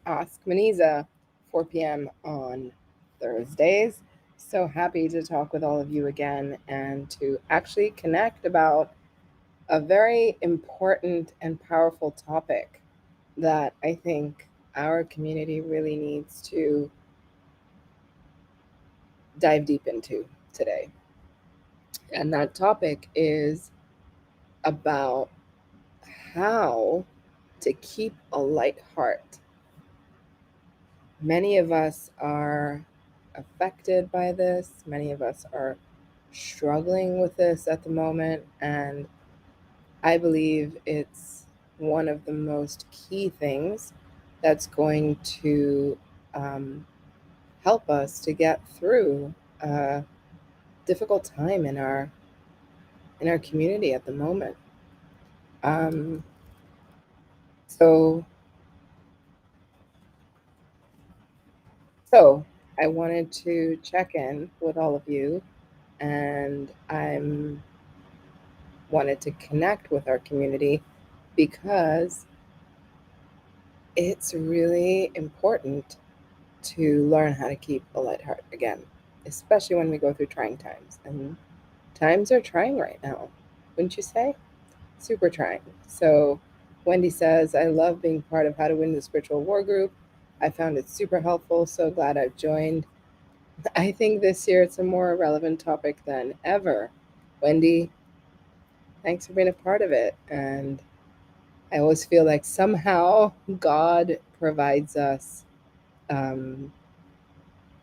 Ask Muneeza, 4 p.m. on Thursdays. So happy to talk with all of you again and to actually connect about a very important and powerful topic that I think our community really needs to dive deep into today. And that topic is about how to keep a light heart. Many of us are affected by this. Many of us are struggling with this at the moment. And I believe it's one of the most key things that's going to um, help us to get through a difficult time in our community at the moment. Um, so so I wanted to check in with all of you, and I'm wanted to connect with our community because it's really important to learn how to keep a light heart again, especially when we go through trying times. And times are trying right now, wouldn't you say? Super trying. So Wendy says, I love being part of How to Win the Spiritual War group. I found it super helpful. So glad I've joined. I think this year it's a more relevant topic than ever. Wendy, thanks for being a part of it. And I always feel like somehow God provides us um,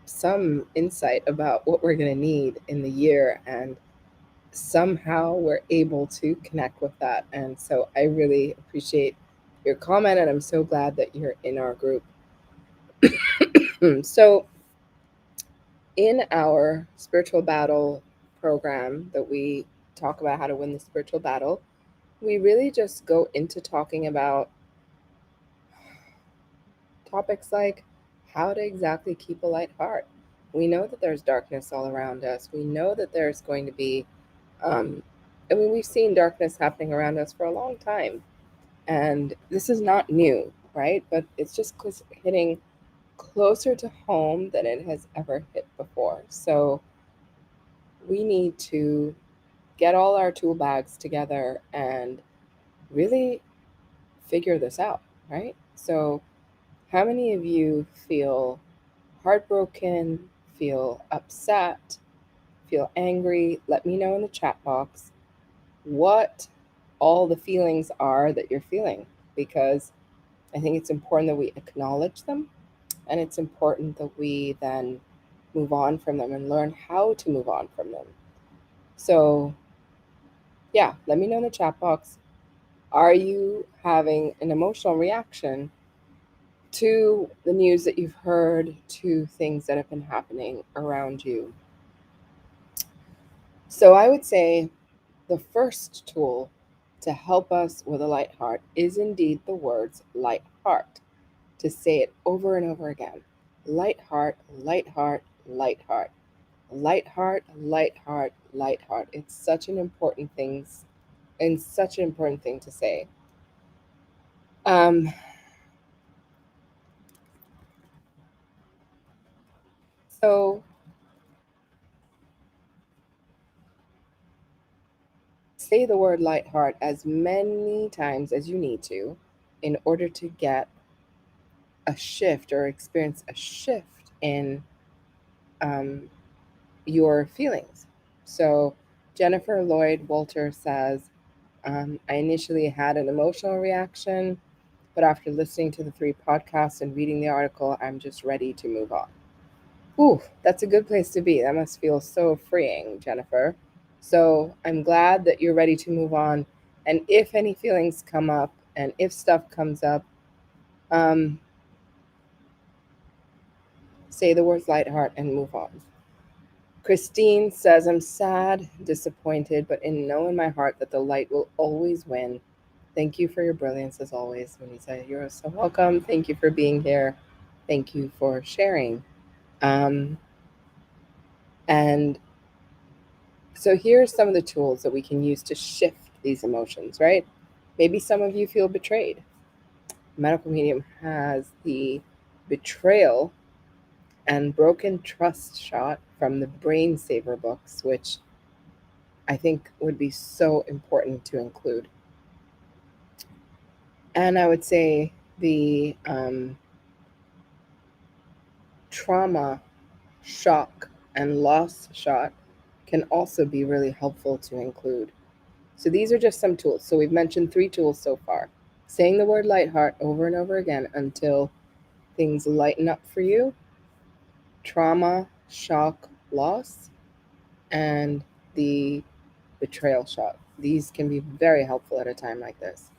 some insight about what we're going to need in the year, and somehow we're able to connect with that. And so I really appreciate your comment, and I'm so glad that you're in our group. So, in our spiritual battle program that we talk about how to win the spiritual battle, we really just go into talking about topics like how to exactly keep a light heart. We know that there's darkness all around us. We know that there's going to be, um, we've seen darkness happening around us for a long time. And this is not new, right? But it's just hitting closer to home than it has ever hit before. So we need to get all our tool bags together and really figure this out, right? So, how many of you feel heartbroken, feel upset, feel angry? Let me know in the chat box what all the feelings are that you're feeling, because I think it's important that we acknowledge them, and it's important that we then move on from them and learn how to move on from them. So, yeah, let me know in the chat box. Are you having an emotional reaction to the news that you've heard, to things that have been happening around you? So, I would say the first tool to help us with a light heart is indeed the words light heart. To say it over and over again. Light heart, light heart, light heart. Light heart, light heart, light heart. It's such an important thing, and such an important thing to say. Um, so say the word light heart as many times as you need to in order to get a shift or experience a shift in um, your feelings. So Jennifer Lloyd Walter says, I initially had an emotional reaction, but after listening to the 3 podcasts and reading the article, I'm just ready to move on. Ooh, that's a good place to be. That must feel so freeing, Jennifer. So I'm glad that you're ready to move on. And if any feelings come up and if stuff comes up, um, say the words light heart and move on. Christine says, I'm sad, disappointed, but know in my heart that the light will always win. Thank you for your brilliance as always, Muneeza. You're so welcome. Thank you for being here. Thank you for sharing. Um, and so here's some of the tools that we can use to shift these emotions, right? Maybe some of you feel betrayed. medical medium has the betrayal and broken trust shot from the Brain Saver books, which I think would be so important to include. And I would say the trauma, shock, and loss shot can also be really helpful to include. So these are just some tools. So we've mentioned 3 tools so far. Saying the word light heart over and over again until things lighten up for you. Trauma, shock, loss, and the betrayal shot. These can be very helpful at a time like this.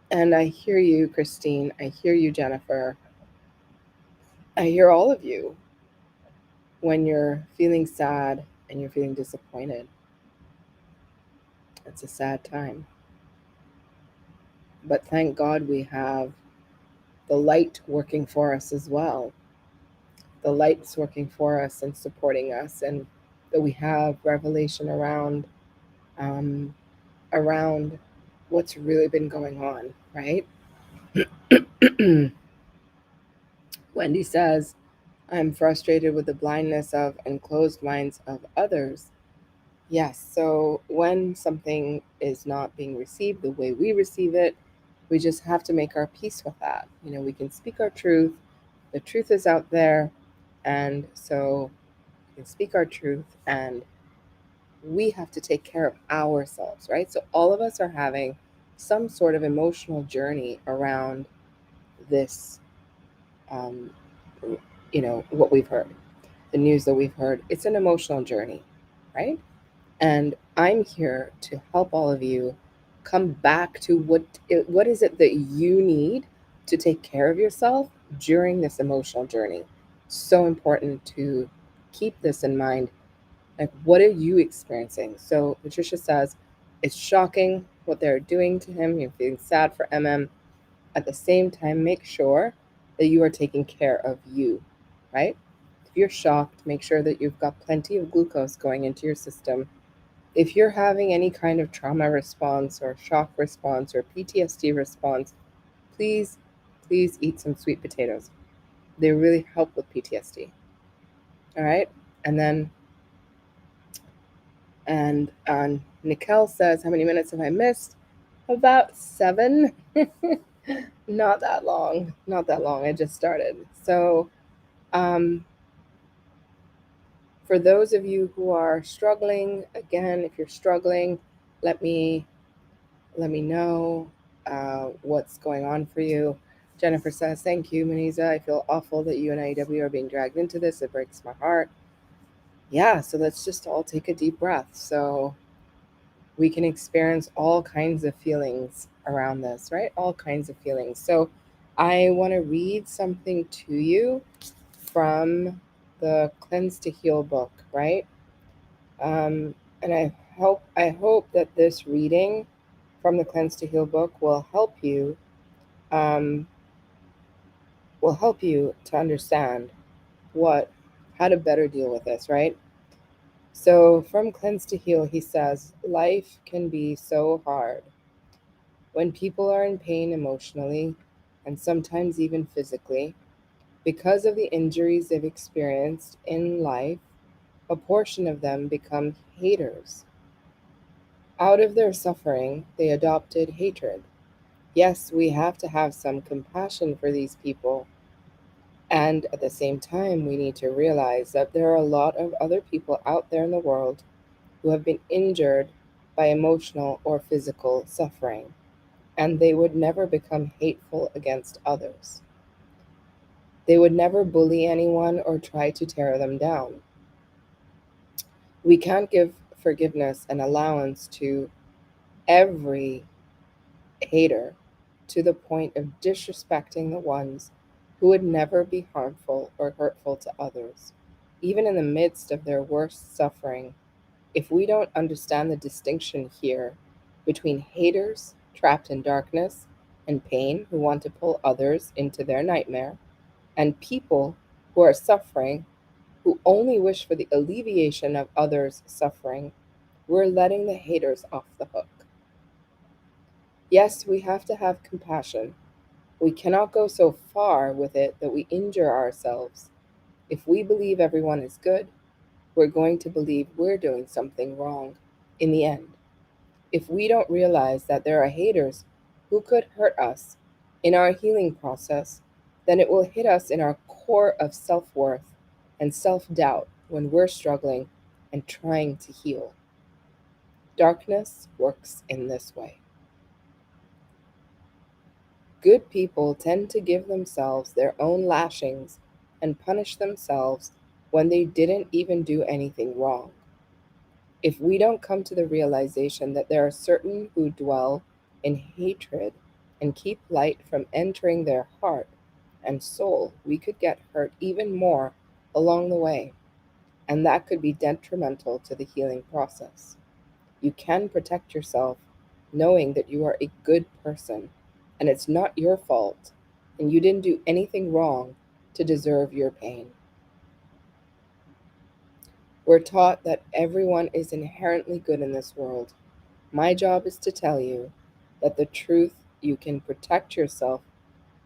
And I hear you, Christine. I hear you, Jennifer. I hear all of you when you're feeling sad and you're feeling disappointed. It's a sad time. But thank God we have the light working for us as well. The light's working for us and supporting us, and that we have revelation um, around what's really been going on, right? Wendy says, I'm frustrated with the blindness of and closed minds of others. Yes, so when something is not being received the way we receive it, we just have to make our peace with that. We can speak our truth. The truth is out there. And so we can speak our truth, and we have to take care of ourselves, right? So all of us are having some sort of emotional journey around this, um, what we've heard, the news that we've heard. It's an emotional journey, right? And I'm here to help all of you come back to what is it that you need to take care of yourself during this emotional journey. So important to keep this in mind. Like, what are you experiencing? So Patricia says it's shocking what they're doing to him. You're feeling sad for MM. At the same time, make sure that you are taking care of you, right? If you're shocked, make sure that you've got plenty of glucose going into your system. If you're having any kind of trauma response or shock response or PTSD response, please, please eat some sweet potatoes. They really help with PTSD. All right. And then, Nikel says, how many minutes have I missed? About 7. Not that long. Not that long. I just started. So, um, for those of you who are struggling, again, if you're struggling, let me know what's going on for you. Jennifer says, thank you, Muneeza. I feel awful that you and IEW are being dragged into this. It breaks my heart. Yeah, so let's just all take a deep breath. So we can experience all kinds of feelings around this, right? All kinds of feelings. So I want to read something to you from the Cleanse to Heal book, right? And I hope that this reading from the Cleanse to Heal book um, will help you to understand what how to better deal with this, right? So from Cleanse to Heal, he says, life can be so hard when people are in pain emotionally and sometimes even physically because of the injuries they've experienced in life. A portion of them become haters. Out of their suffering, they adopted hatred. Yes, we have to have some compassion for these people. And at the same time, we need to realize that there are a lot of other people out there in the world who have been injured by emotional or physical suffering, and they would never become hateful against others. They would never bully anyone or try to tear them down. We can't give forgiveness and allowance to every hater to the point of disrespecting the ones who would never be harmful or hurtful to others, even in the midst of their worst suffering. If we don't understand the distinction here between haters trapped in darkness and pain who want to pull others into their nightmare, and people who are suffering who only wish for the alleviation of others' suffering, we're letting the haters off the hook. Yes, we have to have compassion We cannot go so far with it that we injure ourselves. If we believe everyone is good, we're going to believe we're doing something wrong in the end. If we don't realize that there are haters who could hurt us in our healing process, then it will hit us in our core of self worth and self doubt when we're struggling and trying to heal. Darkness works in this way. Good people tend to give themselves their own lashings and punish themselves when they didn't even do anything wrong. If we don't come to the realization that there are certain who dwell in hatred and keep light from entering their heart and soul, we could get hurt even more along the way, and that could be detrimental to the healing process. You can protect yourself knowing that you are a good person and it's not your fault and you didn't do anything wrong to deserve your pain. We're taught that everyone is inherently good in this world. My job is to tell you that the truth you can protect yourself,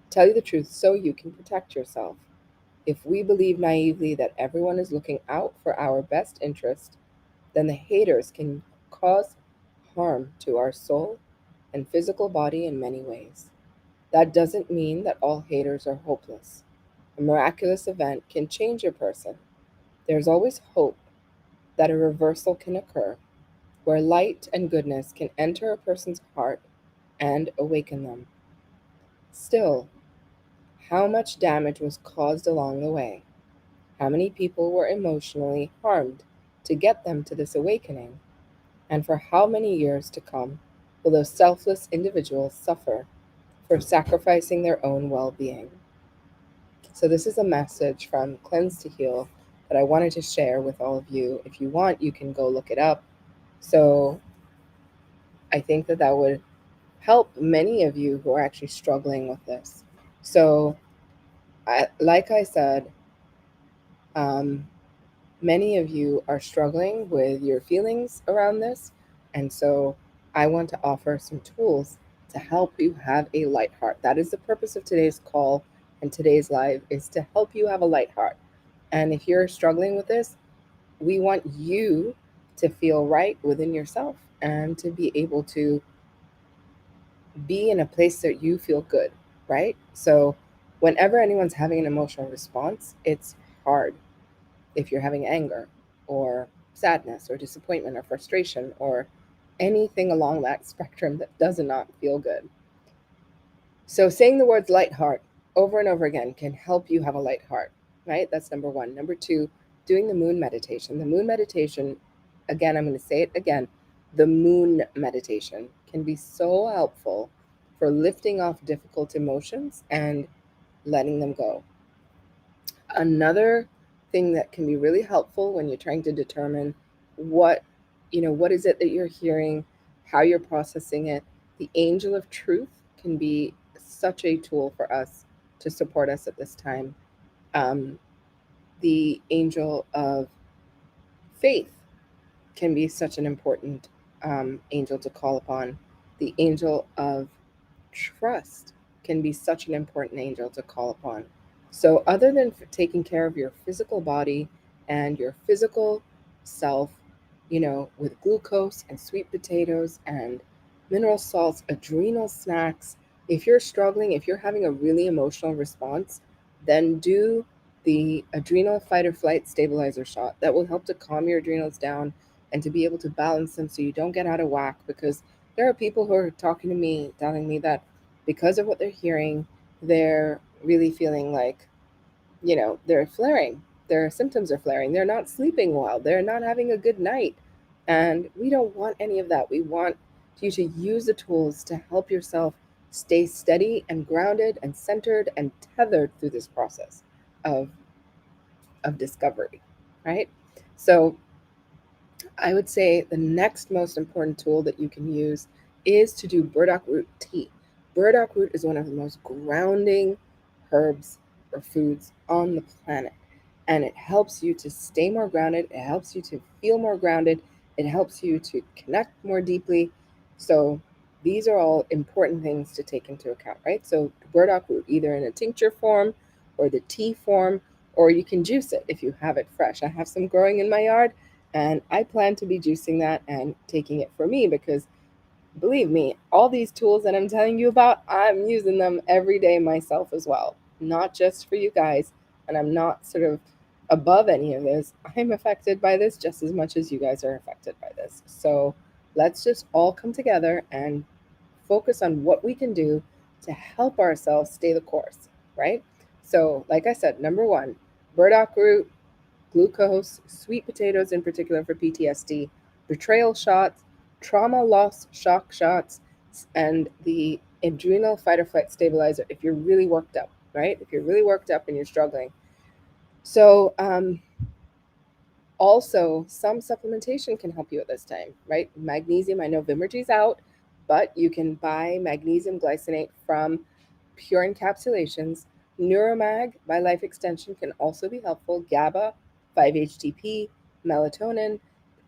tell you the truth so you can protect yourself. If we believe naively that everyone is looking out for our best interest, then the haters can cause harm to our soul and physical body in many ways. That doesn't mean that all haters are hopeless. A miraculous event can change a person. There's always hope that a reversal can occur, where light and goodness can enter a person's heart and awaken them. Still, how much damage was caused along the way? How many people were emotionally harmed to get them to this awakening? And for how many years to come will those selfless individuals suffer for sacrificing their own well being? So, this is a message from Cleanse to Heal that I wanted to share with all of you. If you want, you can go look it up. So, I think that that would help many of you who are actually struggling with this. So, like I said, um, many of you are struggling with your feelings around this. And so I want to offer some tools to help you have a light heart. That is the purpose of today's call and today's live is to help you have a light heart. And if you're struggling with this, we want you to feel right within yourself and to be able to be in a place that you feel good, right? So whenever anyone's having an emotional response, it's hard if you're having anger or sadness or disappointment or frustration or anything along that spectrum that does not feel good. So saying the words light heart over and over again can help you have a light heart, right? That's number one. Number two, doing the moon meditation. The moon meditation, again, I'm going to say it again, the moon meditation can be so helpful for lifting off difficult emotions and letting them go. Another thing that can be really helpful when you're trying to determine what what is it that you're hearing, how you're processing it, the angel of truth can be such a tool for us to support us at this time. um, the angel of faith can be such an important angel to call upon. The angel of trust can be such an important angel to call upon. So, other than taking care of your physical body and your physical self, with glucose and sweet potatoes and mineral salts, adrenal snacks, if you're struggling, if you're having a really emotional response, then do the adrenal fight or flight stabilizer shot. That will help to calm your adrenals down and to be able to balance them so you don't get out of whack. Because there are people who are talking to me, telling me that because of what they're hearing, they're really feeling like, they're flaring. Their symptoms are flaring. They're not sleeping well. They're not having a good night. And we don't want any of that. We want you to use the tools to help yourself stay steady and grounded and centered and tethered through this process of, of discovery, right? So I would say the next most important tool that you can use is to do burdock root tea. Burdock root is one of the most grounding herbs or foods on the planet. And it helps you to stay more grounded. It helps you to feel more grounded. It helps you to connect more deeply. So these are all important things to take into account, right? So burdock root, either in a tincture form or the tea form, or you can juice it if you have it fresh. I have some growing in my yard, and I plan to be juicing that and taking it for me because believe me, all these tools that I'm telling you about, I'm using them every day myself as well, not just for you guys. And I'm not sort of above any of this. I'm affected by this just as much as you guys are affected by this. So let's just all come together and focus on what we can do to help ourselves stay the course, right? So, like I said, number one, burdock root, glucose, sweet potatoes in particular for PTSD, betrayal shots, trauma loss shock shots, and the adrenal fight or flight stabilizer if you're really worked up, right? If you're really worked up and you're struggling. So, also, some supplementation can help you at this time, right? Magnesium, I know Vimergy's out, but you can buy magnesium glycinate from Pure Encapsulations. Neuromag by Life Extension can also be helpful. GABA, 5-HTP, melatonin,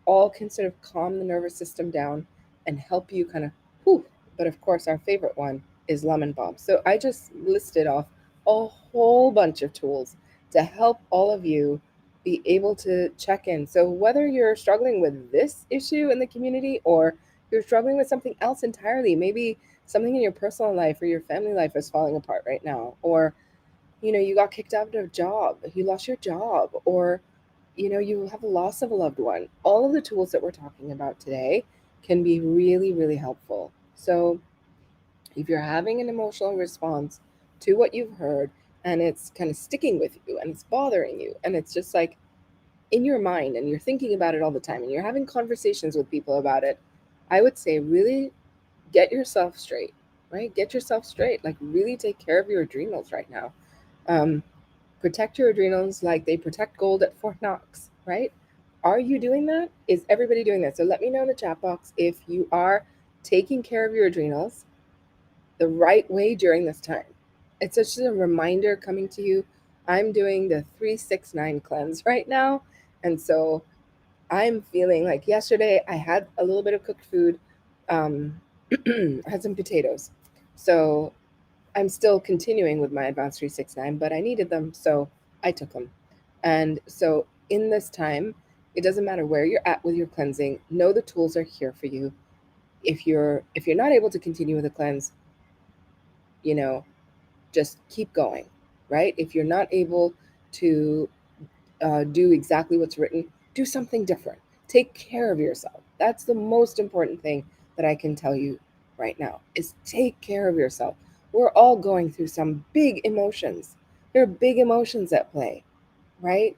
all can sort of calm the nervous system down and help you kind of, whew. But of course, our favorite one is lemon balm. So I just listed off a whole bunch of tools to help all of you be able to check in. So whether you're struggling with this issue in the community or you're struggling with something else entirely, maybe something in your personal life or your family life is falling apart right now, or you got kicked out of a job, you lost your job, or you have a loss of a loved one. All of the tools that we're talking about today can be really, really helpful. So if you're having an emotional response to what you've heard and it's kind of sticking with you and it's bothering you and it's just like in your mind and you're thinking about it all the time and you're having conversations with people about it, I would say really get yourself straight, right? Get yourself straight. Like really take care of your adrenals right now. Um, Protect your adrenals like they protect gold at Fort Knox, right? Are you doing that? Is everybody doing that? So let me know in the chat box if you are taking care of your adrenals the right way during this time. It's just a reminder coming to you. I'm doing the 369 cleanse right now. And so I'm feeling like yesterday I had a little bit of cooked food. Um, I had some potatoes. So I'm still continuing with my advanced 369, but I needed them. So I took them. And so in this time, it doesn't matter where you're at with your cleansing. Know the tools are here for you. If you're not able to continue with the cleanse, you know, just keep going, right? If you're not able to do exactly what's written, do something different. Take care of yourself. That's the most important thing that I can tell you right now is take care of yourself. We're all going through some big emotions. There are big emotions at play, right?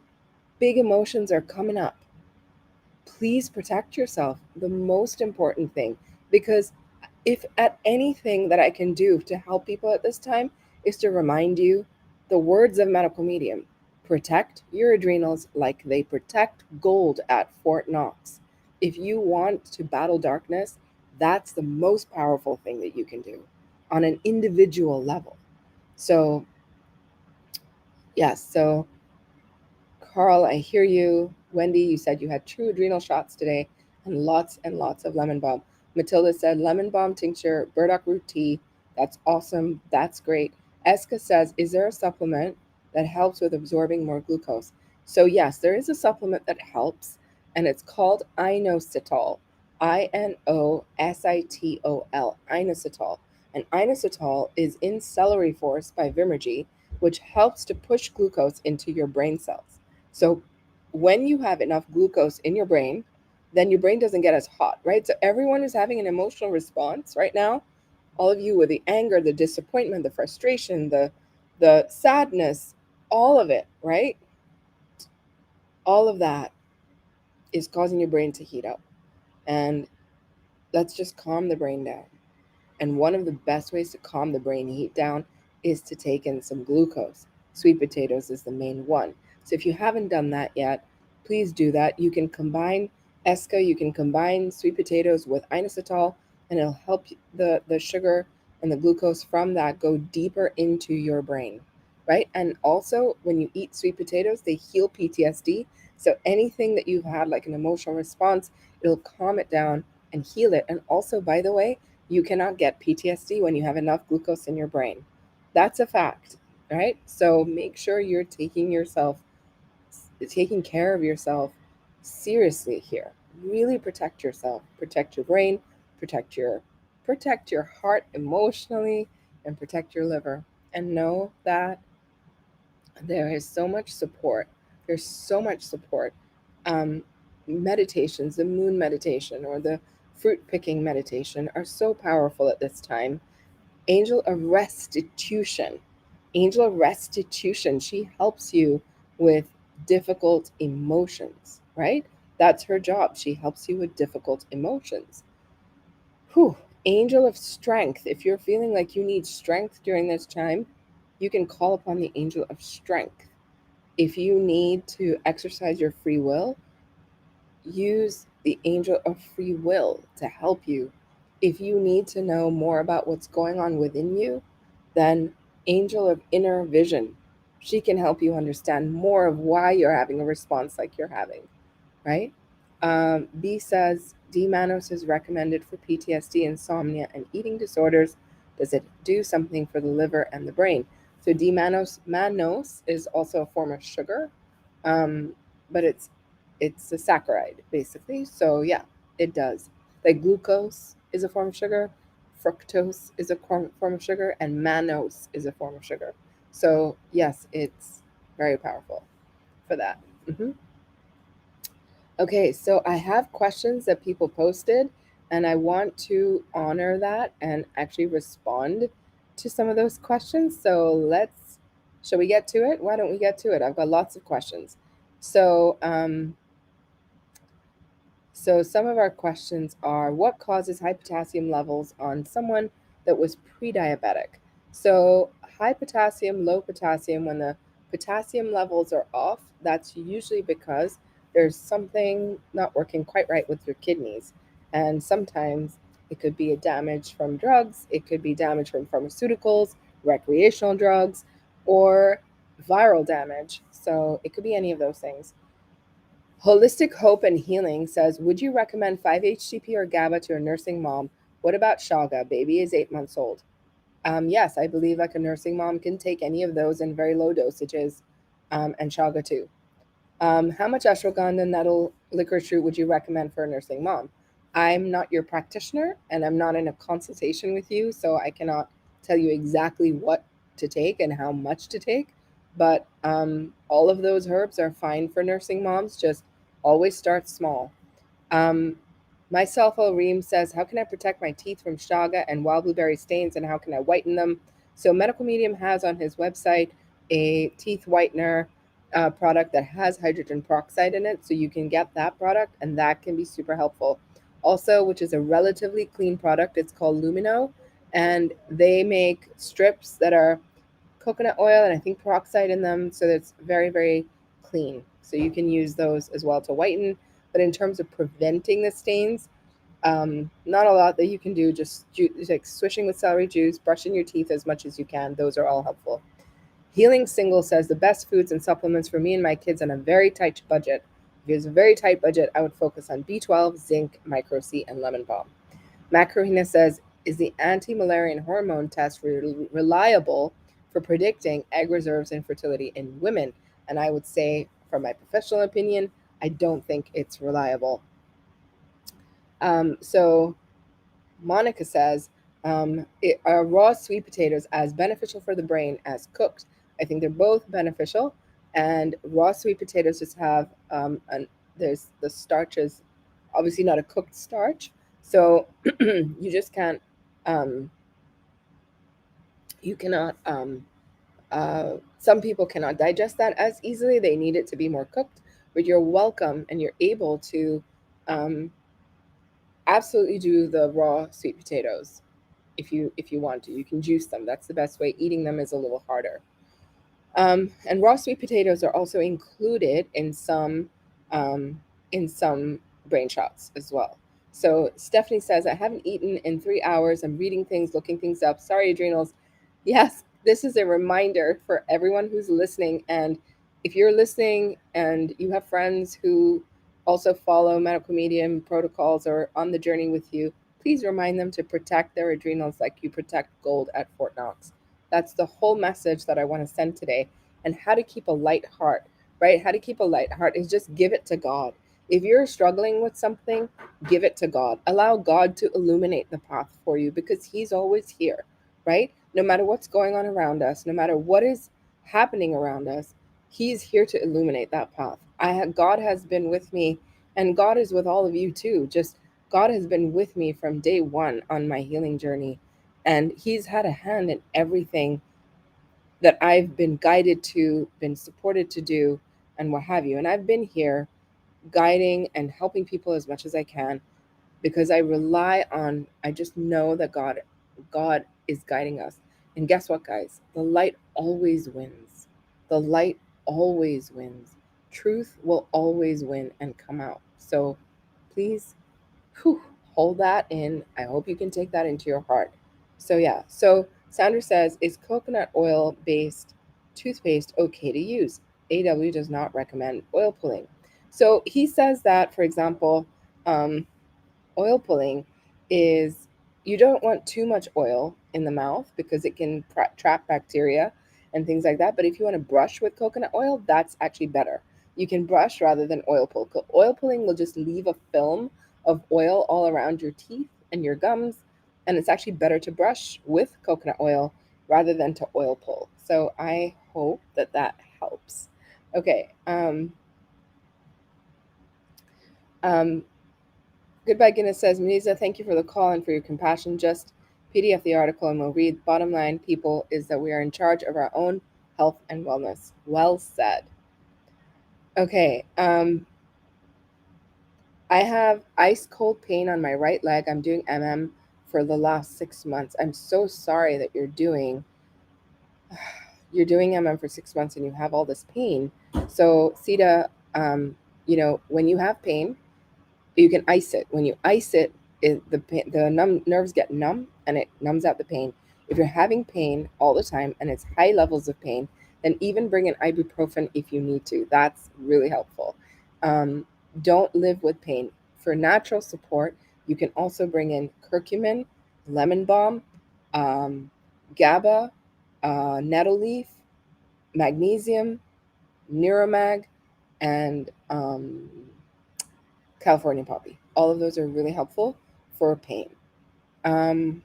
Big emotions are coming up. Please protect yourself. The most important thing, because if at anything that I can do to help people at this time is to remind you the words of medical medium, protect your adrenals like they protect gold at Fort Knox. If you want to battle darkness, that's the most powerful thing that you can do on an individual level. So, yes, so Carl, I hear you. Wendy, you said you had 2 adrenal shots today and lots of lemon balm. Matilda said lemon balm tincture, burdock root tea. That's awesome. That's great. Eska says, is there a supplement that helps with absorbing more glucose? So, yes, there is a supplement that helps, and it's called inositol. Inositol. Inositol. And inositol is in Celery Force by Vimergy, which helps to push glucose into your brain cells. So when you have enough glucose in your brain, then your brain doesn't get as hot, right? So everyone is having an emotional response right now. All of you with the anger, the disappointment, the frustration, the sadness, all of it, right? All of that is causing your brain to heat up. And let's just calm the brain down. And one of the best ways to calm the brain heat down is to take in some glucose. Sweet potatoes is the main one. So if you haven't done that yet, please do that. You can combine ESCA, you can combine sweet potatoes with inositol, and it'll help the sugar and the glucose from that go deeper into your brain, right? And also, when you eat sweet potatoes, they heal PTSD. So anything that you've had, like an emotional response, it'll calm it down and heal it. And also, by the way, you cannot get PTSD when you have enough glucose in your brain. That's a fact, right? So make sure you're taking care of yourself seriously here. Really protect yourself, protect your brain, protect your protect your heart emotionally, and protect your liver. And know that there is so much support. There's so much support. Um, Meditations, the moon meditation or the fruit picking meditation, are so powerful at this time. Angel of restitution. Angel of restitution. She helps you with difficult emotions, right? That's her job. She helps you with difficult emotions. Whew. Angel of strength. If you're feeling like you need strength during this time, you can call upon the angel of strength. If you need to exercise your free will, use the angel of free will to help you. If you need to know more about what's going on within you, then angel of inner vision. She can help you understand more of why you're having a response like you're having, right? B says D Manos is recommended for PTSD, insomnia, and eating disorders. Does it do something for the liver and the brain? So Manos is also a form of sugar, um, but it's a saccharide basically. So yeah, it does. Like glucose is a form of sugar, fructose is a form of sugar, and mannose is a form of sugar. So yes, it's very powerful for that. Hmm. Okay, so I have questions that people posted, and I want to honor that and actually respond to some of those questions. Shall we get to it? Why don't we get to it? I've got lots of questions. So, so some of our questions are: what causes high potassium levels on someone that was pre-diabetic? So high potassium, low potassium, when the potassium levels are off, that's usually because there's something not working quite right with your kidneys. And sometimes it could be a damage from drugs, it could be damage from pharmaceuticals, recreational drugs, or viral damage. So it could be any of those things. Holistic Hope and Healing says, would you recommend 5-HTP or GABA to a nursing mom? What about Shaga? Baby is 8 months old. Yes, I believe like a nursing mom can take any of those in very low dosages, and Shaga too. How much ashwagandha, nettle, licorice root would you recommend for a nursing mom? I'm not your practitioner and I'm not in a consultation with you, so I cannot tell you exactly what to take and how much to take. But all of those herbs are fine for nursing moms. Just always start small. Um, Myself, Reem says, how can I protect my teeth from shaga and wild blueberry stains, and how can I whiten them? So, Medical Medium has on his website a teeth whitener product that has hydrogen peroxide in it. So, you can get that product, and that can be super helpful. Also, which is a relatively clean product, it's called Lumino, and they make strips that are coconut oil and I think peroxide in them. So, it's very, very clean. So, you can use those as well to whiten. But in terms of preventing the stains, not a lot that you can do. Just like swishing with celery juice, brushing your teeth as much as you can. Those are all helpful. Healing Single says the best foods and supplements for me and my kids on a very tight budget. If there's a very tight budget, I would focus on B12, zinc, micro C, and lemon balm. Macarena says, is the anti-Malarian hormone test reliable for predicting egg reserves and fertility in women? And I would say, from my professional opinion, I don't think it's reliable. So Monica says, are raw sweet potatoes as beneficial for the brain as cooked? I think they're both beneficial, and raw sweet potatoes just have there's the starch is obviously not a cooked starch, so you just can't um, you cannot some people cannot digest that as easily. They need it to be more cooked, but you're welcome and you're able to um, absolutely do the raw sweet potatoes if you want to. You can juice them. That's the best way. Eating them is a little harder. And raw sweet potatoes are also included um, in some brain shots as well. So Stephanie says, I haven't eaten in 3 hours. I'm reading things, looking things up. Sorry, adrenals. Yes, this is a reminder for everyone who's listening. And if you're listening and you have friends who also follow medical medium protocols or on the journey with you, please remind them to protect their adrenals like you protect gold at Fort Knox. That's the whole message that I want to send today. And how to keep a light heart, right? How to keep a light heart is just give it to God. If you're struggling with something, give it to God. Allow God to illuminate the path for you because He's always here, right? No matter what's going on around us, no matter what is happening around us, He's here to illuminate that path. God has been with me, and God is with all of you too. Just God has been with me from day one on my healing journey, and He's had a hand in everything that I've been guided to, been supported to do, and what have you. And I've been here guiding and helping people as much as I can because I just know that God is guiding us. And guess what, guys? The light always wins. The light always wins. Truth will always win and come out. So please, whew, hold that in. I hope you can take that into your heart. So yeah. So Sandra says, is coconut oil based toothpaste okay to use? AW does not recommend oil pulling. So he says that, for example, um, oil pulling is you don't want too much oil in the mouth because it can trap bacteria and things like that. But if you want to brush with coconut oil, that's actually better. You can brush rather than oil pull. Oil pulling will just leave a film of oil all around your teeth and your gums. And it's actually better to brush with coconut oil rather than to oil pull. So I hope that that helps. Okay. Um, Goodbye Guinness says, Muneeza, thank you for the call and for your compassion. Just PDF the article and we'll read. Bottom line, people, is that we are in charge of our own health and wellness. Well said. Okay. I have ice cold pain on my right leg. I'm doing for the last 6 months. I'm so sorry that you're doing for 6 months and you have all this pain. So Sita, when you have pain, you can ice it. When you ice it, the nerves get numb and it numbs out the pain. If you're having pain all the time and it's high levels of pain, then even bring an ibuprofen if you need to. That's really helpful. Um, don't live with pain. For natural support, you can also bring in curcumin, lemon balm, um, GABA, nettle leaf, magnesium, Neuromag, and California poppy. All of those are really helpful for pain. Um,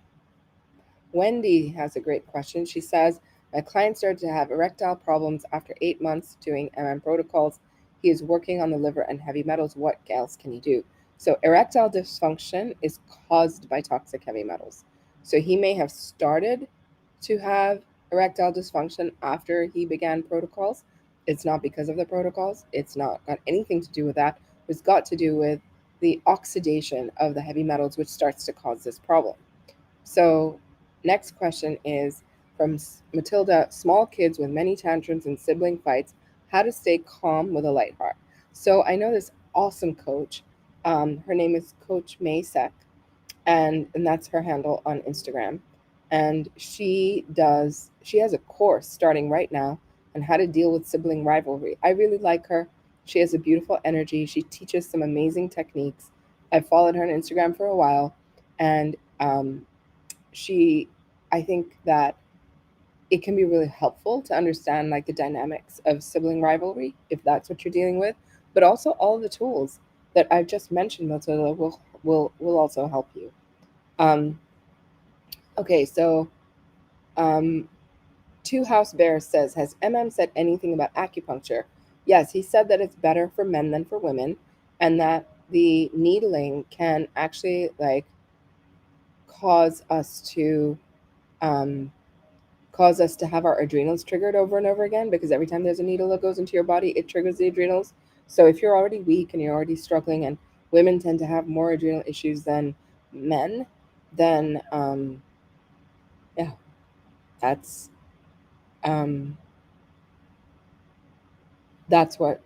Wendy has a great question. She says, my client started to have erectile problems after 8 months doing protocols. He is working on the liver and heavy metals. What else can he do? So, erectile dysfunction is caused by toxic heavy metals. So, he may have started to have erectile dysfunction after he began protocols. It's not because of the protocols, it's not got anything to do with that. It's got to do with the oxidation of the heavy metals, which starts to cause this problem. So, next question is from Matilda, small kids with many tantrums and sibling fights, how to stay calm with a light heart. So, I know this awesome coach. Her name is Coach Maysek, and that's her handle on Instagram. And she has a course starting right now on how to deal with sibling rivalry. I really like her. She has a beautiful energy. She teaches some amazing techniques. I've followed her on Instagram for a while, and she I think that it can be really helpful to understand like the dynamics of sibling rivalry if that's what you're dealing with, but also all of the tools that I've just mentioned, Matilda, will also help you. um, okay, so um, Two House Bears says, has said anything about acupuncture? Yes, he said that it's better for men than for women, and that the needling can actually like cause us to um, cause us to have our adrenals triggered over and over again, because every time there's a needle that goes into your body, it triggers the adrenals. So if you're already weak and you're already struggling, and women tend to have more adrenal issues than men, then yeah, that's um, that's what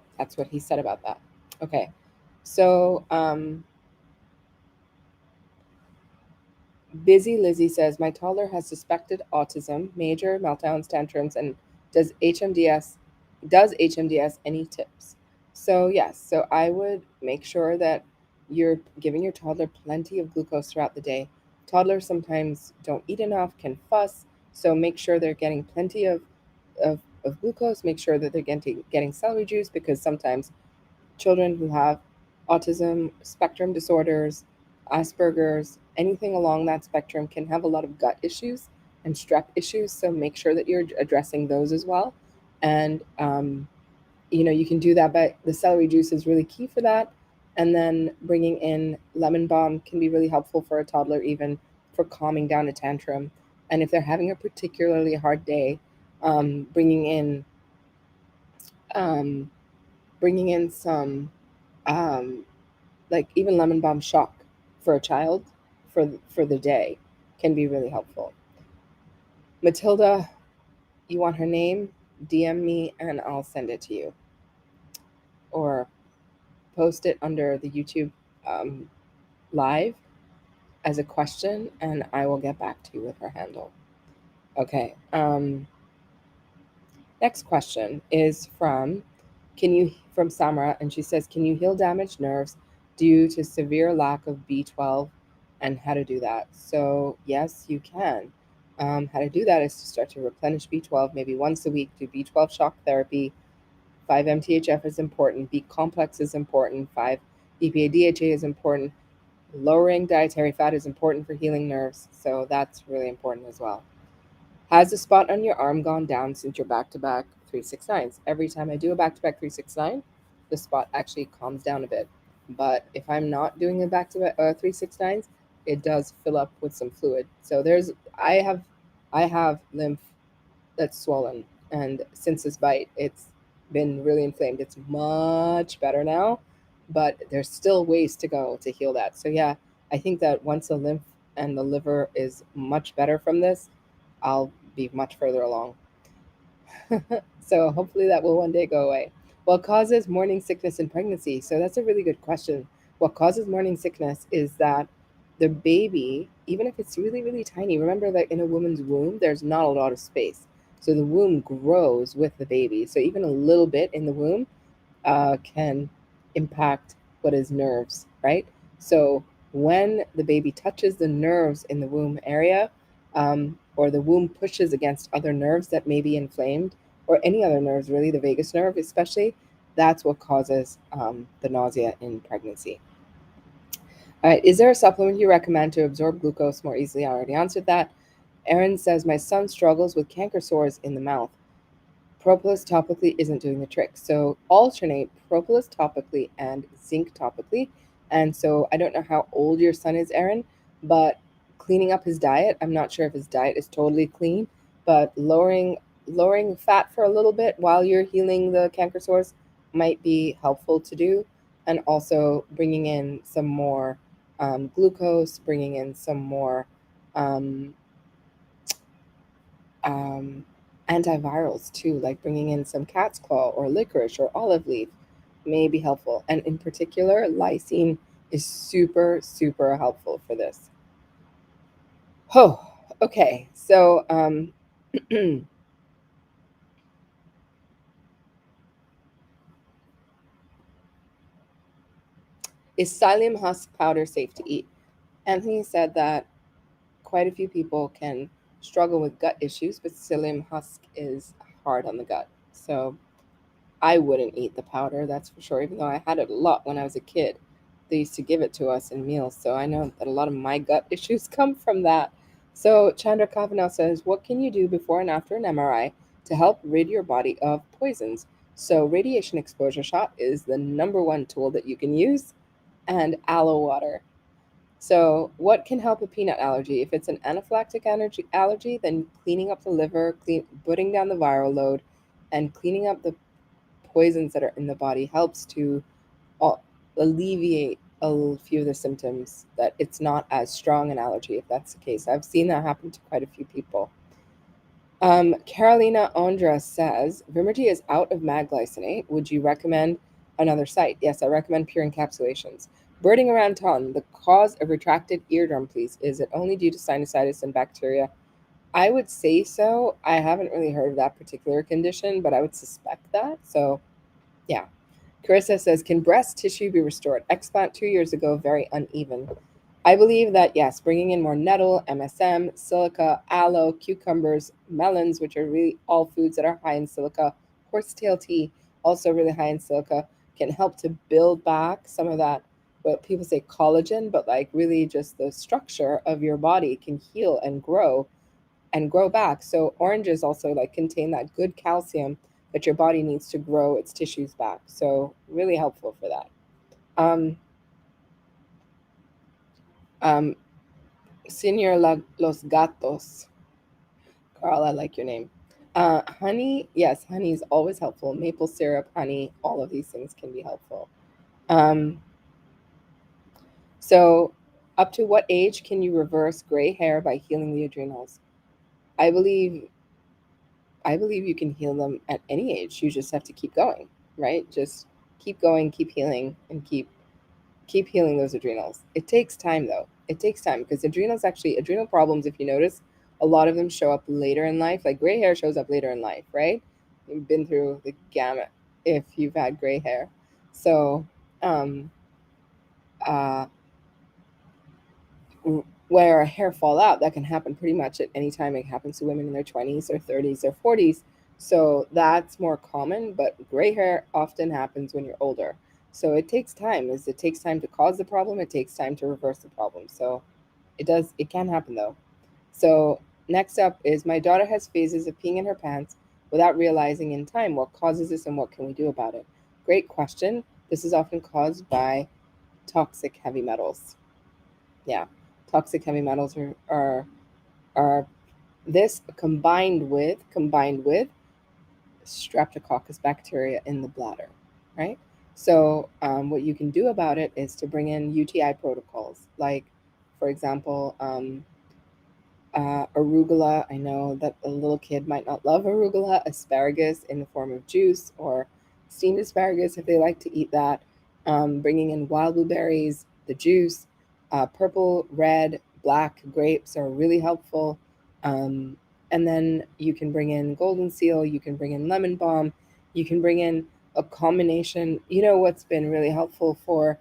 he said about that. Okay, so Busy Lizzie says, my toddler has suspected autism, major meltdowns, tantrums, and does HMDS does HMDS, any tips? So yes, so I would make sure that you're giving your toddler plenty of glucose throughout the day. Toddlers sometimes don't eat enough, can fuss, So make sure they're getting plenty of glucose. Make sure that they're getting celery juice, because sometimes children who have autism spectrum disorders, Asperger's, anything along that spectrum can have a lot of gut issues and strep issues. So make sure that you're addressing those as well. And you can do that, but the celery juice is really key for that. And then bringing in lemon balm can be really helpful for a toddler, even for calming down a tantrum. And if they're having a particularly hard day, bringing in um, some um, like even lemon balm shock for a child for the day can be really helpful. Matilda, you want her name? DM me and I'll send it to you, or post it under the YouTube um, live as a question, and I will get back to you with her handle. Okay. Next question is from Samara, and she says, "Can you heal damaged nerves due to severe lack of B12, and how to do that?" So yes, you can. How to do that is to start to replenish B12 maybe once a week. Do B12 shock therapy. 5-MTHF is important. B complex is important. 5-EPA DHA is important. Lowering dietary fat is important for healing nerves, so that's really important as well. Has the spot on your arm gone down since you're back to back 369s? Every time I do a back to back 369, the spot actually calms down a bit. But if I'm not doing a back to back 369s, it does fill up with some fluid. So I have lymph that's swollen, and since this bite, it's been really inflamed. It's much better now, but there's still ways to go to heal that. So yeah, I think that once the lymph and the liver is much better from this, I'll be much further along. So hopefully that will one day go away. What causes morning sickness in pregnancy? So that's a really good question. What causes morning sickness is that the baby, even if it's really, really tiny, remember that in a woman's womb, there's not a lot of space. So the womb grows with the baby. So even a little bit in the womb can impact what is nerves, right? So when the baby touches the nerves in the womb area, or the womb pushes against other nerves that may be inflamed, or any other nerves, really, the vagus nerve especially, that's what causes the nausea in pregnancy. All right, is there a supplement you recommend to absorb glucose more easily? I already answered that. Erin says, my son struggles with canker sores in the mouth. Propolis topically isn't doing the trick. So alternate propolis topically and zinc topically. And so I don't know how old your son is, Erin, but cleaning up his diet, I'm not sure if his diet is totally clean, but lowering fat for a little bit while you're healing the canker sores might be helpful to do. And also bringing in some more glucose, bringing in some more um, um, antivirals too, like bringing in some cat's claw or licorice or olive leaf may be helpful. And in particular, lysine is super, super helpful for this. Oh, okay. So, is psyllium husk powder safe to eat? Anthony said that quite a few people can struggle with gut issues, but psyllium husk is hard on the gut. So I wouldn't eat the powder, that's for sure, even though I had it a lot when I was a kid. They used to give it to us in meals, so I know that a lot of my gut issues come from that. So Chandra Kavanagh says, what can you do before and after an MRI to help rid your body of poisons? So radiation exposure shot is the number one tool that you can use, and aloe water. So, what can help a peanut allergy? If it's an anaphylactic allergy, then cleaning up the liver, putting down the viral load, and cleaning up the poisons that are in the body helps to al- alleviate a few of the symptoms, that it's not as strong an allergy if that's the case. I've seen that happen to quite a few people. Carolina Ondra says, Vimergy is out of magglycinate. Would you recommend another site? Yes, I recommend pure encapsulations. Birding around ton, the cause of retracted eardrum, please. Is it only due to sinusitis and bacteria? I would say so. I haven't really heard of that particular condition, but I would suspect that. So, yeah. Carissa says, can breast tissue be restored? Explant 2 years ago, very uneven. I believe that yes, bringing in more nettle, MSM, silica, aloe, cucumbers, melons, which are really all foods that are high in silica, horsetail tea, also really high in silica, can help to build back some of that, what people say collagen, but like really just the structure of your body can heal and grow back. So oranges also like contain that good calcium that your body needs to grow its tissues back. So really helpful for that. Um, um, Los Gatos. Carl, I like your name. Honey, yes, honey is always helpful. Maple syrup, honey, all of these things can be helpful. Um, so, up to what age can you reverse gray hair by healing the adrenals? I believe I believe you can heal them at any age. You just have to keep going, right? Just keep going, keep healing, and keep healing those adrenals. It takes time though. It takes time because adrenal problems, if you notice, a lot of them show up later in life. Like gray hair shows up later in life, right? You've been through the gamut if you've had gray hair. So, um, uh, where hair fall out, that can happen pretty much at any time. It happens to women in their 20s or 30s or 40s. So that's more common, but gray hair often happens when you're older. So it takes time. It takes time to cause the problem. It takes time to reverse the problem. So it can happen though. So next up is my daughter has phases of peeing in her pants without realizing in time what causes this and what can we do about it? Great question. This is often caused by toxic heavy metals. Yeah, toxic heavy metals are this combined with streptococcus bacteria in the bladder, right? So what you can do about it is to bring in UTI protocols, like for example, arugula. I know that a little kid might not love arugula, asparagus in the form of juice, or steamed asparagus if they like to eat that. Bringing in wild blueberries, the juice, purple, red, black grapes are really helpful. Um, and then you can bring in golden seal, you can bring in lemon balm, you can bring in a combination. You know what's been really helpful for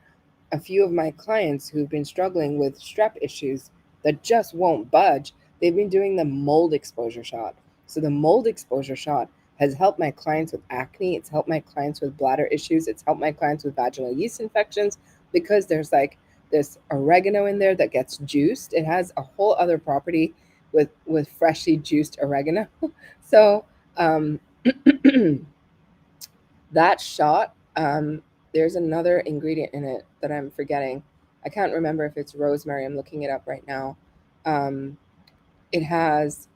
a few of my clients who've been struggling with strep issues that just won't budge, they've been doing the mold exposure shot. So the mold exposure shot has helped my clients with acne, it's helped my clients with bladder issues, it's helped my clients with vaginal yeast infections because there's like this oregano in there that gets juiced. It has a whole other property with freshly juiced oregano. So um, that shot, there's another ingredient in it that I'm forgetting. I can't remember if it's rosemary. I'm looking it up right now. Um, it has,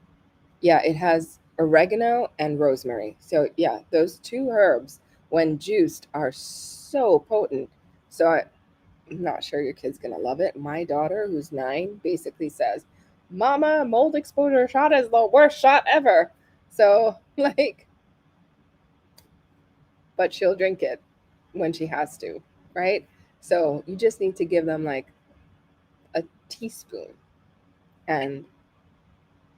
yeah, it has oregano and rosemary. So yeah, those two herbs, when juiced, are so potent. So I'm not sure your kid's gonna love it. My daughter, who's 9, basically says, "Mama, mold exposure shot is the worst shot ever." So like, but she'll drink it when she has to, right? So you just need to give them like a teaspoon and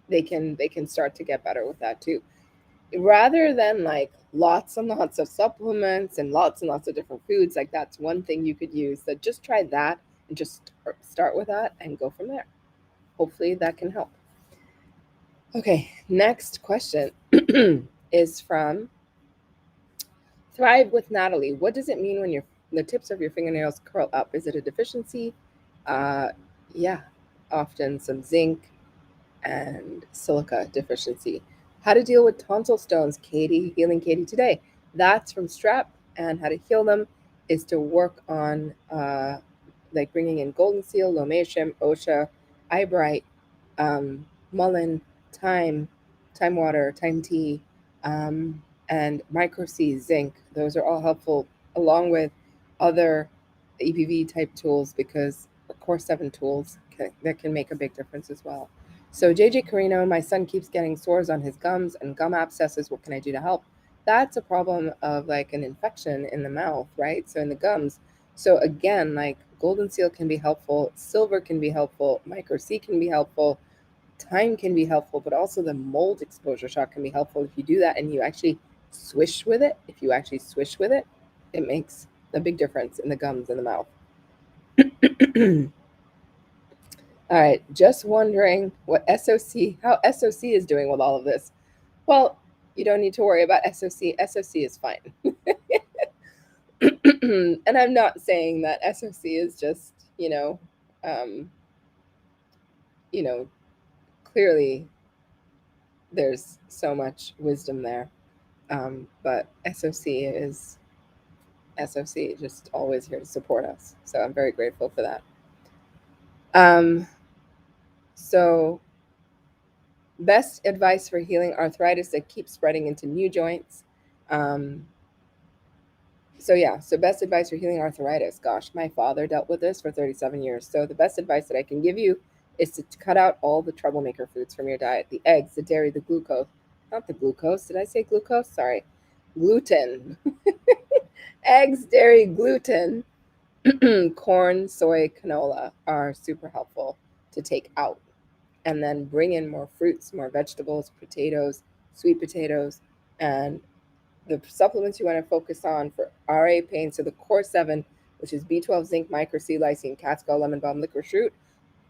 they can start to get better with that too. Rather than like lots and lots of supplements and lots of different foods, like that's one thing you could use. So just try that and just start with that and go from there. Hopefully that can help. Okay, next question is from Thrive with Natalie. What does it mean when the tips of your fingernails curl up? Is it a deficiency? Uh, yeah, often some zinc and silica deficiency. How to deal with tonsil stones, Katie, healing Katie today. That's from Strep, and how to heal them is to work on like bringing in golden seal, lomatium, osha, eyebright, mullein, thyme, thyme water, thyme tea, um, and micro C zinc. Those are all helpful, along with other EPV type tools because Core 7 tools that can make a big difference as well. So JJ Carino, my son keeps getting sores on his gums and gum abscesses. What can I do to help? That's a problem of like an infection in the mouth, right? So in the gums. So again, like golden seal can be helpful, silver can be helpful, micro C can be helpful, time can be helpful, but also the mold exposure shot can be helpful if you do that and you actually swish with it. If you actually swish with it, it makes a big difference in the gums and the mouth. All right, just wondering how SOC is doing with all of this. Well, you don't need to worry about SOC. SOC is fine. And I'm not saying that SOC is just, um, you know, clearly there's so much wisdom there. But SOC is SOC, just always here to support us. So I'm very grateful for that. Um, so, best advice for healing arthritis that keeps spreading into new joints. Um, so best advice for healing arthritis. Gosh, my father dealt with this for 37 years. So the best advice that I can give you is to cut out all the troublemaker foods from your diet: the eggs, the dairy, the glucose. Not the glucose. Did I say glucose? Sorry. Gluten. Eggs, dairy, gluten, corn, soy, canola are super helpful to take out. And then bring in more fruits, more vegetables, potatoes, sweet potatoes, and the supplements you want to focus on for RA pain. So the core 7, which is B12, zinc, micro C, lysine, cat's gall, lemon balm, licorice root,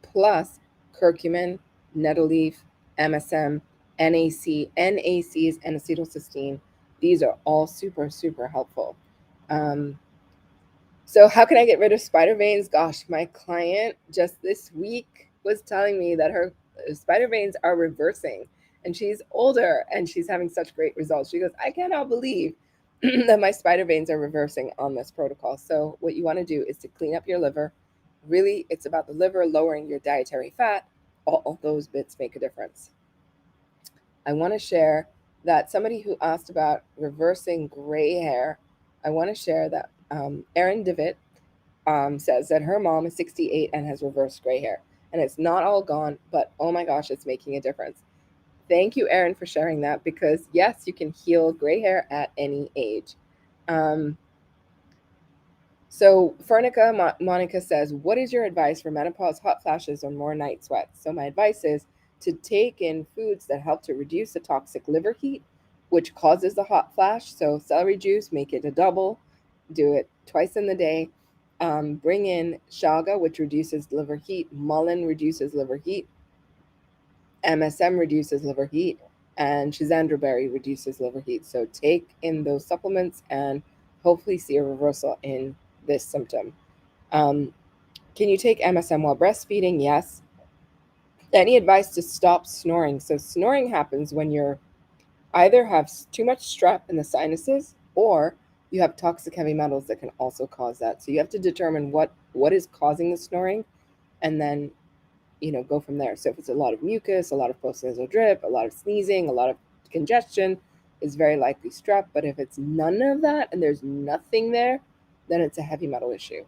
plus curcumin, nettle leaf, MSM, NACs, and acetylcysteine. These are all super, super helpful. Um, so, how can I get rid of spider veins? Gosh, my client just this week was telling me that her spider veins are reversing, and she's older and she's having such great results. She goes, I cannot believe that my spider veins are reversing on this protocol. So, what you want to do is to clean up your liver. Really, it's about the liver lowering your dietary fat. All those bits make a difference. I want to share that somebody who asked about reversing gray hair, I want to share that Erin Devitt says that her mom is 68 and has reversed gray hair. And it's not all gone, but oh my gosh, it's making a difference. Thank you, Erin, for sharing that because yes, you can heal gray hair at any age. Um, so, Monica says, what is your advice for menopause, hot flashes, or more night sweats? So, my advice is to take in foods that help to reduce the toxic liver heat, which causes the hot flash. So, celery juice, make it a double, do it twice in the day. Bring in shaga, which reduces liver heat, mullein reduces liver heat, MSM reduces liver heat, and Schizandra berry reduces liver heat. So, take in those supplements and hopefully see a reversal in this symptom. Um, can you take MSM while breastfeeding? Yes. Any advice to stop snoring? So, snoring happens when you're either have too much strep in the sinuses or you have toxic heavy metals that can also cause that. So, you have to determine what is causing the snoring and then go from there. So, if it's a lot of mucus, a lot of postnasal drip, a lot of sneezing, a lot of congestion, is very likely strep. But if it's none of that and there's nothing there, then it's a heavy metal issue.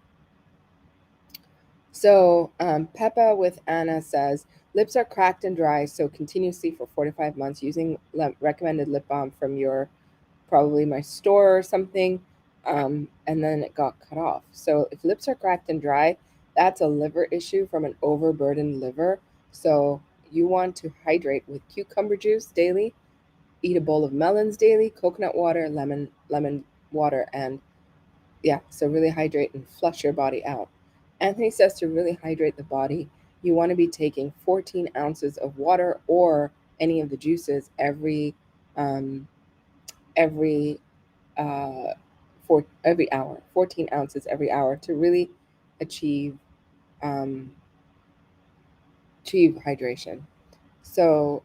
So, Peppa with Anna says, lips are cracked and dry, so continuously for 4 to 5 months using recommended lip balm from your probably my store or something, and then it got cut off. So, if lips are cracked and dry, that's a liver issue from an overburdened liver. So, you want to hydrate with cucumber juice daily, eat a bowl of melons daily, coconut water, lemon water, and yeah, so really hydrate and flush your body out. Anthony says to really hydrate the body, you want to be taking 14 ounces of water or any of the juices um, every uh, for every hour, 14 ounces every hour to really achieve um, achieve hydration. So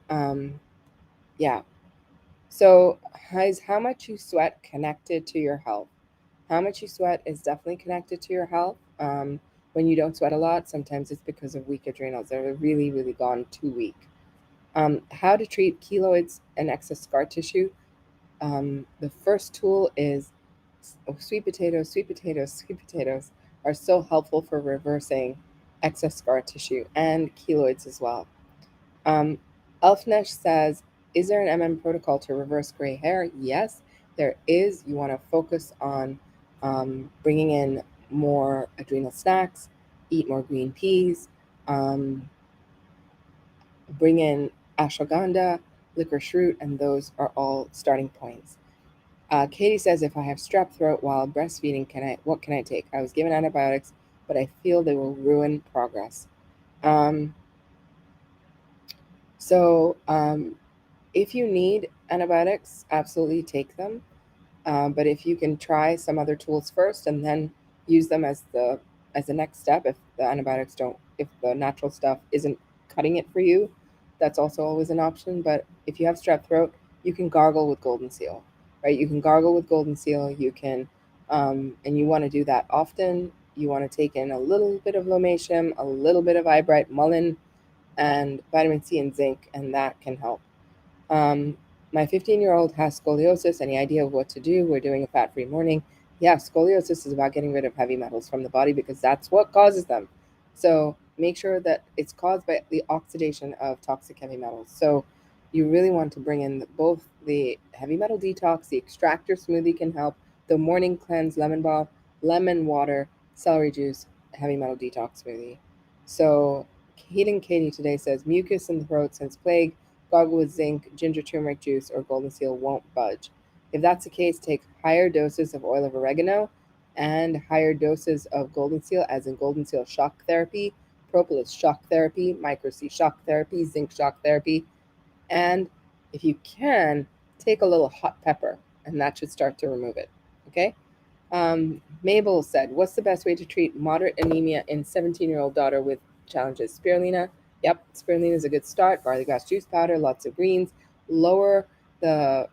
yeah, so has how much you sweat connected to your health? How much you sweat is definitely connected to your health. When you don't sweat a lot, sometimes it's because of weak adrenals that are really, really gone too weak. How to treat keloids and excess scar tissue. The first tool is sweet potatoes. Sweet potatoes, sweet potatoes are so helpful for reversing excess scar tissue and keloids as well. Um, Elfnesh says, is there an MM protocol to reverse gray hair? Yes, there is. You want to focus on bringing in more adrenal snacks, eat more green peas, um, bring in ashwagandha, licorice root, and those are all starting points. Katie says, if I have strep throat while breastfeeding, what can I take? I was given antibiotics, but I feel they will ruin progress. Um, so if you need antibiotics, absolutely take them. But if you can try some other tools first and then use them as the next step, if the antibiotics don't, if the natural stuff isn't cutting it for you, that's also always an option. But if you have strep throat, you can gargle with golden seal, right? You can gargle with golden seal. You can, and you want to do that often. You want to take in a little bit of lomatium, a little bit of eyebright, mullein, and vitamin C and zinc, and that can help. Um, my 15-year-old has scoliosis. Any idea of what to do? We're doing a fat free morning. Yeah, scoliosis is about getting rid of heavy metals from the body because that's what causes them. So make sure that it's caused by the oxidation of toxic heavy metals. So you really want to bring in both the heavy metal detox, the extractor smoothie can help, the morning cleanse, lemon balm, lemon water, celery juice, heavy metal detox smoothie. So Healing Katie today says mucus in the throat since plague, gargle with zinc, ginger turmeric juice, or golden seal won't budge. If that's the case, take higher doses of oil of oregano and higher doses of golden seal, as in golden seal shock therapy, propolis shock therapy, micro C shock therapy, zinc shock therapy, and if you can, take a little hot pepper, and that should start to remove it. Okay? Mabel said, what's the best way to treat moderate anemia in 17-year-old daughter with challenges? Spirulina. Yep, spirulina is a good start. Barley grass juice powder, lots of greens. Lower the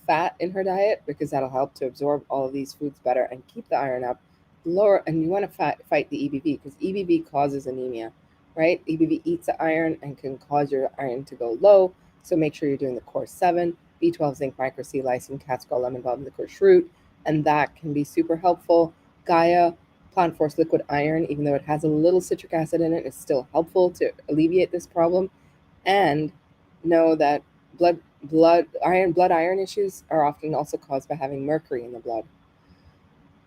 fat in her diet because that'll help to absorb all of these foods better and keep the iron up. Lower, and you want to fight the EBV because EBV causes anemia, right? EBV eats the iron and can cause your iron to go low. So make sure you're doing the core 7, B12, zinc, micro C, lysine, cat's gall, lemon balm, licorice root, and that can be super helpful. Gaia Plant Force Liquid Iron, even though it has a little citric acid in it, is still helpful to alleviate this problem. And know that blood iron issues are often also caused by having mercury in the blood.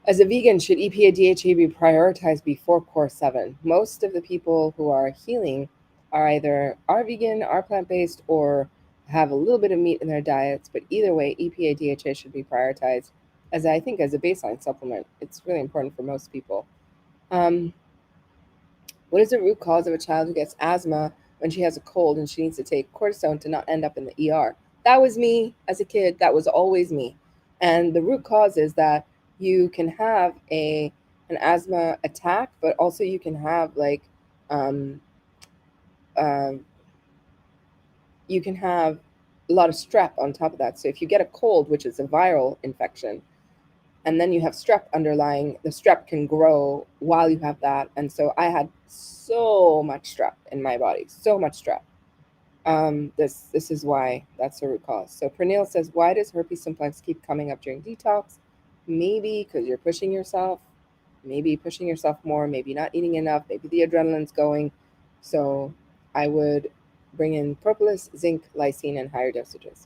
As a vegan, should EPA DHA be prioritized before Core 7? Most of the people who are healing are vegan, are plant-based, or have a little bit of meat in their diets, but either way, EPA DHA should be prioritized as I think as a baseline supplement. It's really important for most people. Um, what is the root cause of a child who gets asthma when she has a cold and she needs to take cortisone to not end up in the ER? That was me as a kid. That was always me. And the root cause is that you can have an asthma attack, but also you can have um, uh, you can have a lot of strep on top of that. So if you get a cold, which is a viral infection, and then you have strep underlying, the strep can grow while you have that. And so I had so much strep in my body, so much strep. This is why that's the root cause. So Pernille says, why does herpes simplex keep coming up during detox? Maybe because you're pushing yourself, maybe pushing yourself more, maybe not eating enough, maybe the adrenaline's going. So I would bring in propolis, zinc, lysine, and higher dosages.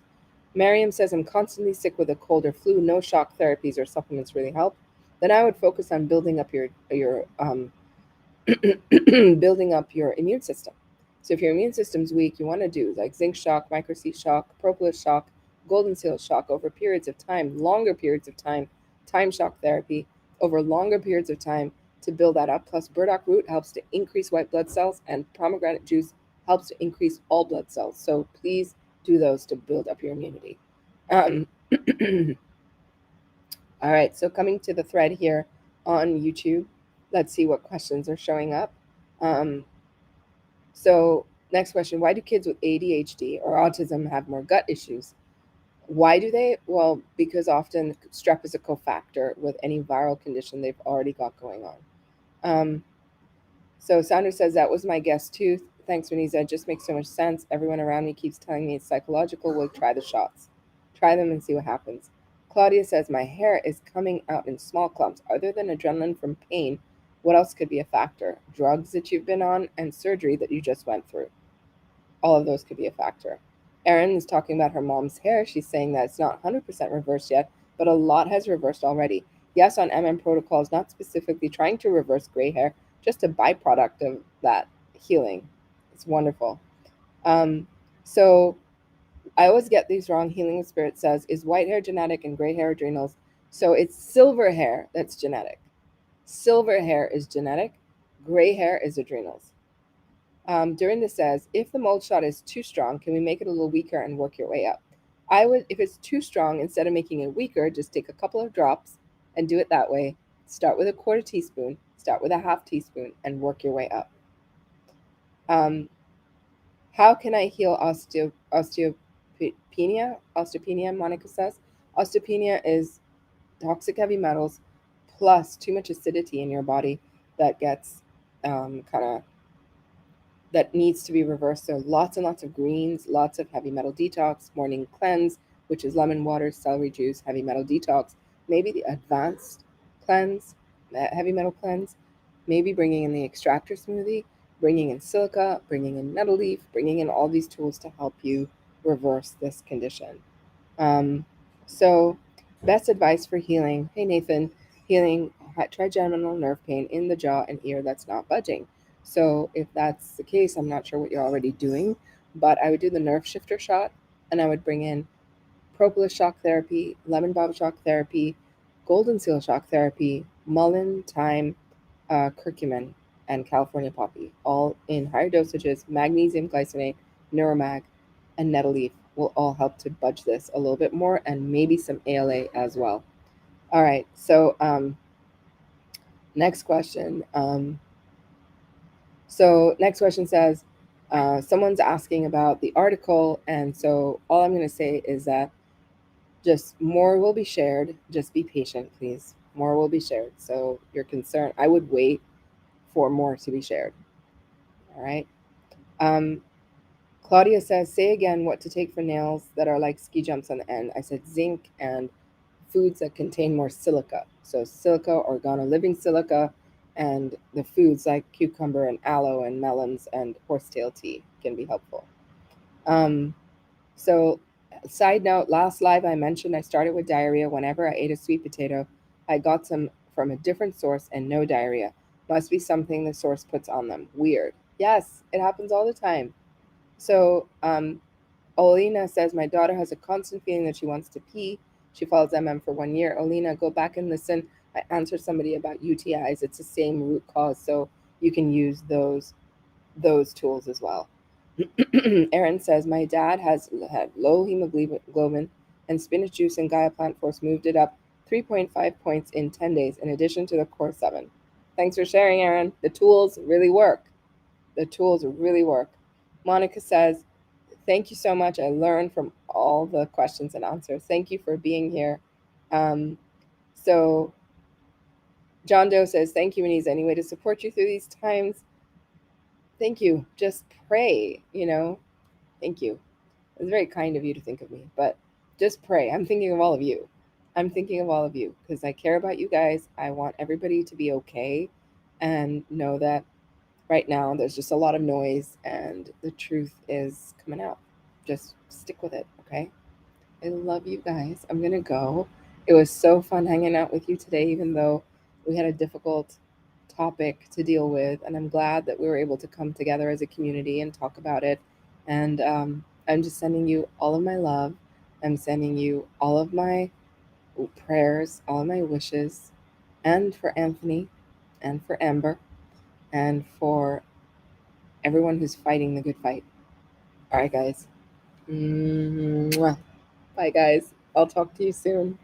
Miriam says, I'm constantly sick with a cold or flu. No shock therapies or supplements really help. Then I would focus on building up your building up your immune system. So if your immune system's weak, you want to do like zinc shock, micro C shock, propolis shock, golden seal shock over periods of time, longer periods of time shock therapy over longer periods of time to build that up. Plus, burdock root helps to increase white blood cells, and pomegranate juice helps to increase all blood cells. So please do those to build up your immunity. Um, all right, so coming to the thread here on YouTube, let's see what questions are showing up. Um, so, next question, why do kids with ADHD or autism have more gut issues? Why do they? Well, because often strep is a cofactor with any viral condition they've already got going on. Um, so Sandra says, that was my guess too. Thanks, Muneeza. It just makes so much sense. Everyone around me keeps telling me it's psychological. We'll try the shots. Try them and see what happens. Claudia says, my hair is coming out in small clumps. Other than adrenaline from pain, what else could be a factor? Drugs that you've been on and surgery that you just went through. All of those could be a factor. Erin is talking about her mom's hair. She's saying that it's not 100% reversed yet, but a lot has reversed already. Yes, on protocols, not specifically trying to reverse gray hair, just a byproduct of that healing. It's wonderful. So I always get these wrong. Healing with Spirit says, is white hair genetic and gray hair adrenals? So it's silver hair that's genetic. Silver hair is genetic. Gray hair is adrenals. Dorinda says, if the mold shot is too strong, can we make it a little weaker and work your way up? I would, if it's too strong, instead of making it weaker, just take a couple of drops and do it that way. Start with a quarter teaspoon, start with a half teaspoon, and work your way up. Um, how can I heal osteopenia? Osteopenia, Monica says. Osteopenia is toxic heavy metals plus too much acidity in your body that gets kind of that needs to be reversed. So lots and lots of greens, lots of heavy metal detox, morning cleanse, which is lemon water, celery juice, heavy metal detox, maybe the advanced cleanse, heavy metal cleanse, maybe bringing in the extractor smoothie, bringing in silica, bringing in nettle leaf, bringing in all these tools to help you reverse this condition. Um, so, best advice for healing. Hey, Nathan, healing trigeminal nerve pain in the jaw and ear that's not budging. So, if that's the case, I'm not sure what you're already doing, but I would do the nerve shifter shot and I would bring in propolis shock therapy, lemon balm shock therapy, golden seal shock therapy, mullein, thyme, curcumin, and California poppy, all in higher dosages, magnesium glycinate, neuromag, and nettle leaf will all help to budge this a little bit more, and maybe some ALA as well. All right, so next question. Next question says, someone's asking about the article, and so all I'm going to say is that just more will be shared. Just be patient, please. More will be shared. So you're concerned. I would wait for more to be shared. All right. Um, Claudia says, say again what to take for nails that are like ski jumps on the end. I said zinc and foods that contain more silica. So silica, organo living silica, and the foods like cucumber and aloe and melons and horsetail tea can be helpful. Um, so, side note, last live I mentioned I started with diarrhea whenever I ate a sweet potato. I got some from a different source and no diarrhea. Must be something the source puts on them. Weird. Yes, it happens all the time. So, Olina says, my daughter has a constant feeling that she wants to pee. She follows MM for 1 year. Olina, go back and listen. I answered somebody about UTIs. It's the same root cause, so you can use those tools as well. Aaron says, my dad has had low hemoglobin, and spinach juice and Gaia Plant Force moved it up 3.5 points in 10 days, in addition to the Core 7. Thanks for sharing, Aaron. The tools really work. The tools really work. Monica says, thank you so much. I learned from all the questions and answers. Thank you for being here. Um, so, John Doe says, thank you, Muneeza. Any way to support you through these times? Thank you. Just pray, Thank you. It's very kind of you to think of me, but just pray. I'm thinking of all of you. I'm thinking of all of you because I care about you guys. I want everybody to be okay and know that right now there's just a lot of noise and the truth is coming out. Just stick with it, okay? I love you guys. I'm going to go. It was so fun hanging out with you today, even though we had a difficult topic to deal with. And I'm glad that we were able to come together as a community and talk about it. And I'm just sending you all of my love. I'm sending you all of my prayers, all of my wishes, and for Anthony, and for Amber, and for everyone who's fighting the good fight. All right, guys. Mwah. Bye, guys. I'll talk to you soon.